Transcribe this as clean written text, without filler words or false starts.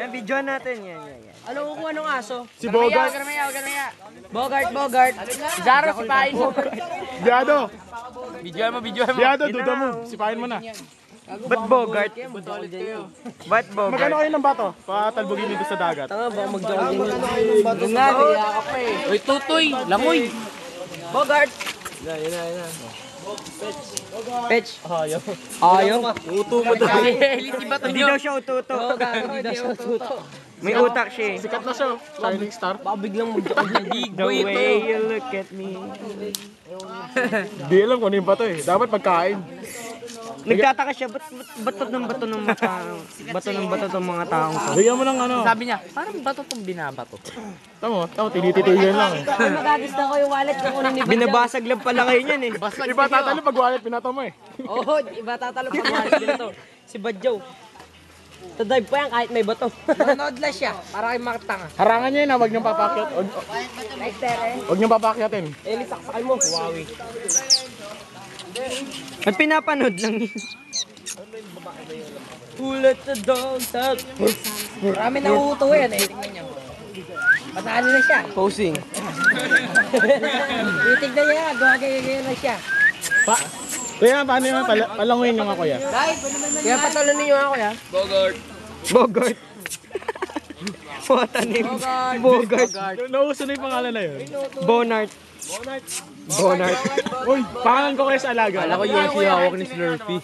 Yan, video natin. Yan. Ano kukuha ng aso? Si Bogart. Bogart. Zaro, sipain mo. Biado. Videoan mo. Biado, duda mo. Sipahin mo na. Ba't Bogart? Ba't Bogart? Magkano kayo ng bato? Patalbogin dito sa dagat. Tanga ba, mag-jogging yun. Doon nga, niyakap pa eh. Uy, tutoy, langoy. Bogart. Yan. Pech. Ayaw. Uto mo daw. Hindi daw siya ututo. Hindi daw siya ututo. May utak siya eh. Sikat na siya. Shining star. Baka biglang mag-jogging. The way you look at me. Di alam kung ano yung bato eh. Dapat pagkain. Nagtataka siya, ba't ng bato ng mga tao? Bato ng bato ng mga taong to? Bigyan mo ng ano. Sabi niya, parang bato itong binabato. Tamo, tinititigan lang eh. Magagista ko yung wallet ko kunin ni Badyaw. Binabasag lang pala kayo niyan eh. Iba tatalo pag wallet pinato mo eh. Oo, iba tatalo pag wallet dito. Si Badyaw. Tadive pa yan kahit may bato. Nanonood lang siya, para kayo makatanga. Harangan niya yun ha, huwag niyong papakyat. Huwag niyong papakyatin. Eli, saksakan mo. Huawei. At pinapanood lang yun. Who let the dogs out? Marami na uto yan eh. Tingnan niyo. Patalo na siya. Posing. Titignan niya, gawagay na siya. Kuya, paano yung palanguin yung ako ya? Kaya patalo ninyo ako ya. Bogart. What a name. Bogart. Nauso na yung pangalan na yun. Bonart. Uy, pangalan ko kayo sa alaga. Alam ko yung hawak ni Slurpee.